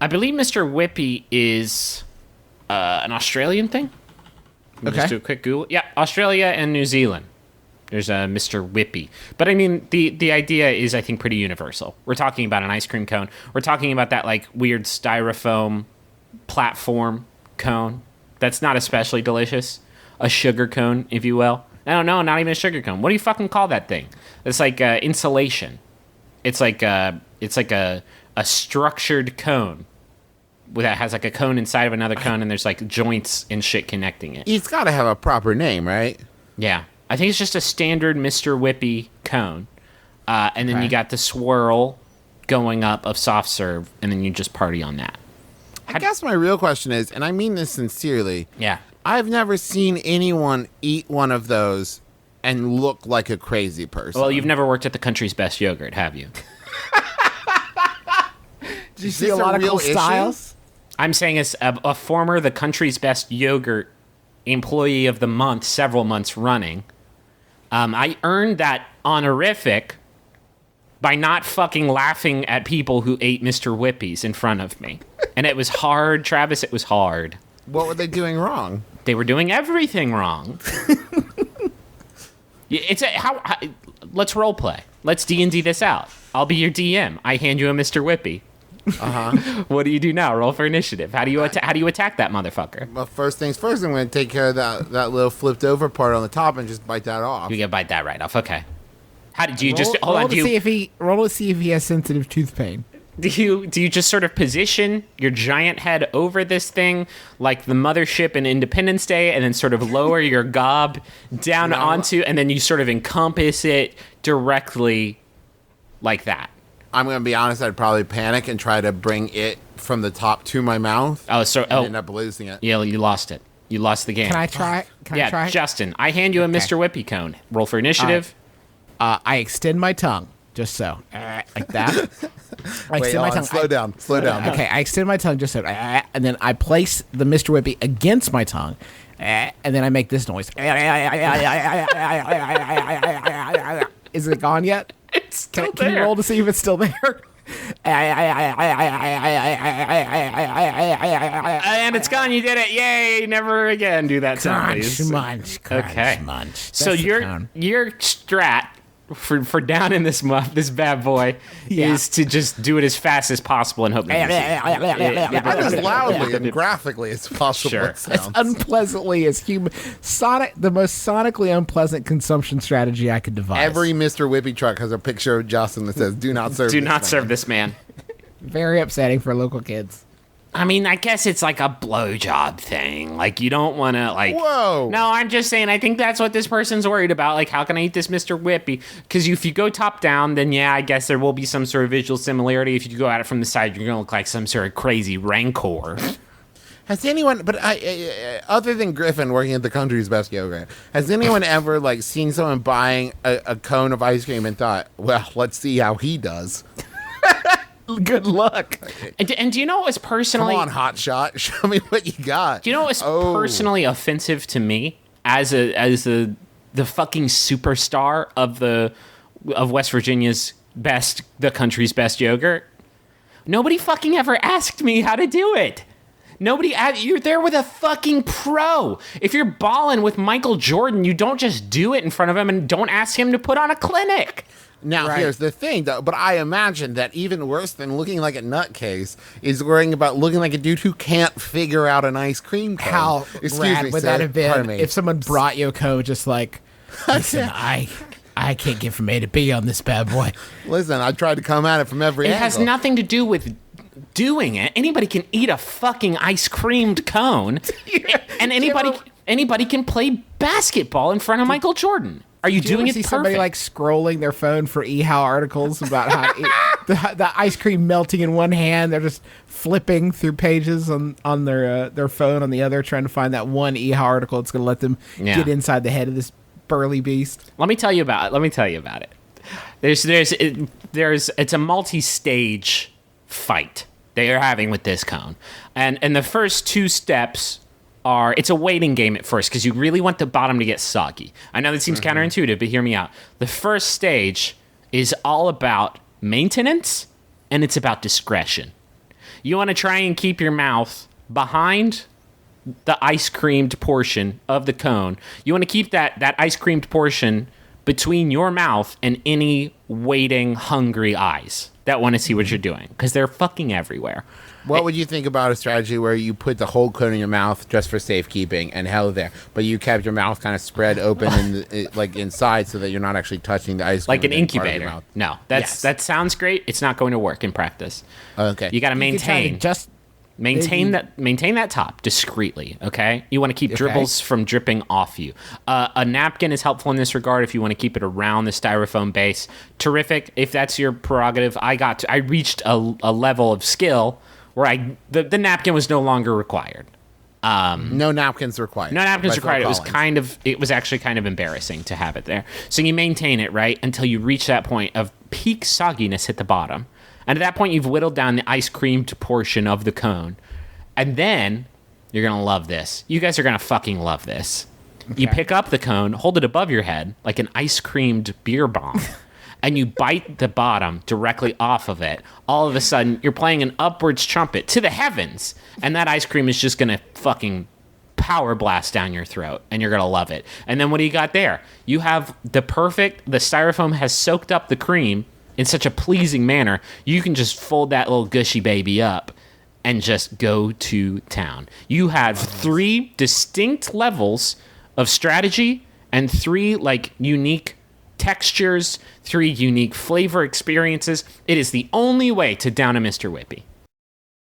I believe Mr. Whippy is an Australian thing. Just do a quick Google. Yeah, Australia and New Zealand. There's a Mr. Whippy. But I mean, the idea is, I think, pretty universal. We're talking about an ice cream cone. We're talking about that, like, weird styrofoam platform cone that's not especially delicious. A sugar cone, if you will. No, not even a sugar cone. What do you fucking call that thing? It's like insulation. It's like a structured cone that has like a cone inside of another cone, and there's like joints and shit connecting it. It's got to have a proper name, right? Yeah. I think it's just a standard Mr. Whippy cone. And then you got the swirl going up of soft serve, and then you just party on that. I guess my real question is, and I mean this sincerely. Yeah. I've never seen anyone eat one of those and look like a crazy person. Well, you've never worked at the country's best yogurt, have you? Did you see a lot of cool styles? I'm saying as a former the country's best yogurt employee of the month, several months running, I earned that honorific by not fucking laughing at people who ate Mr. Whippies in front of me. And it was hard, Travis, it was hard. What were they doing wrong? They were doing everything wrong. Let's role play. Let's D&D this out. I'll be your DM. I hand you a Mr. Whippy. What do you do now? Roll for initiative. How do you attack that motherfucker? Well, first things first, I'm going to take care of that little flipped over part on the top and just bite that off. You can bite that right off. Okay. How did you just roll hold on? Roll to see if he has sensitive tooth pain. Do you just sort of position your giant head over this thing like the mothership in Independence Day, and then sort of lower your gob down onto, and then you sort of encompass it directly like that? I'm going to be honest, I'd probably panic and try to bring it from the top to my mouth. And end up losing it. Yeah, you lost it. You lost the game. Can I try? I try? Justin, I hand you a Mr. Whippy cone. Roll for initiative. I extend my tongue, just so. Like that. Slow down. Okay, I extend my tongue just so. And then I place the Mr. Whippy against my tongue. And then I make this noise. Is it gone yet? It's still there. Can you roll to see if it's still there? And it's gone. You did it. Yay. Never again do that sound, please. Munch. Okay. Munch. So your strat for down in this bad boy is to just do it as fast as possible and hope Not as loudly and graphically as possible. Sure. As unpleasantly as the most sonically unpleasant consumption strategy I could devise. Every Mr. Whippy truck has a picture of Justin that says, "Do not serve. serve this man." Very upsetting for local kids. I mean, I guess it's like a blowjob thing. Like, you don't want to, like... Whoa! No, I'm just saying, I think that's what this person's worried about. Like, how can I eat this Mr. Whippy? Because if you go top down, then yeah, I guess there will be some sort of visual similarity. If you go at it from the side, you're going to look like some sort of crazy rancor. Has anyone, other than Griffin working at the country's best yogurt, has anyone ever, like, seen someone buying a cone of ice cream and thought, well, let's see how he does? Good luck. And do you know what was personally... Come on, hotshot. Show me what you got. Do you know what was personally offensive to me as the fucking superstar of West Virginia's the country's best yogurt? Nobody fucking ever asked me how to do it. You're there with a fucking pro. If you're balling with Michael Jordan, you don't just do it in front of him and don't ask him to put on a clinic. Now, Here's the thing, though. But I imagine that even worse than looking like a nutcase is worrying about looking like a dude who can't figure out an ice cream cone. How rad would that have been if someone brought you a cone just like, listen, I can't get from A to B on this bad boy. Listen, I tried to come at it from every angle. It has nothing to do with doing it. Anybody can eat a fucking ice creamed cone, and anybody can play basketball in front of Michael Jordan. Are you doing it perfect? Somebody like scrolling their phone for eHow articles about how the ice cream melting in one hand, they're just flipping through pages on their phone on the other, trying to find that one eHow article that's going to let them get inside the head of this burly beast. Let me tell you about it. It's a multi-stage fight they are having with this cone, and the first two steps it's a waiting game at first because you really want the bottom to get soggy. I know that seems counterintuitive, but hear me out. The first stage is all about maintenance, and it's about discretion. You want to try and keep your mouth behind the ice creamed portion of the cone. You want to keep that ice creamed portion between your mouth and any waiting, hungry eyes that want to see what you're doing, because they're fucking everywhere. What would you think about a strategy where you put the whole cone in your mouth just for safekeeping and held there, but you kept your mouth kind of spread open like inside so that you're not actually touching the ice cream? Like an incubator. No, that sounds great. It's not going to work in practice. Okay. You got to maintain. Maintain that top discreetly, okay? You want to keep dribbles from dripping off you. A napkin is helpful in this regard if you want to keep it around the styrofoam base. Terrific. If that's your prerogative, I reached a level of skill where the napkin was no longer required. No napkins required. No napkins required. It was actually kind of embarrassing to have it there. So you maintain it, right, until you reach that point of peak sogginess at the bottom. And at that point, you've whittled down the ice creamed portion of the cone. And then, you're going to love this. You guys are going to fucking love this. Okay. You pick up the cone, hold it above your head, like an ice creamed beer bomb, and you bite the bottom directly off of it. All of a sudden, you're playing an upwards trumpet to the heavens. And that ice cream is just going to fucking power blast down your throat, and you're going to love it. And then what do you got there? You have the styrofoam has soaked up the cream in such a pleasing manner, you can just fold that little gushy baby up and just go to town. You have 3 distinct levels of strategy and 3 unique textures, 3 unique flavor experiences. It is the only way to down a Mr. Whippy.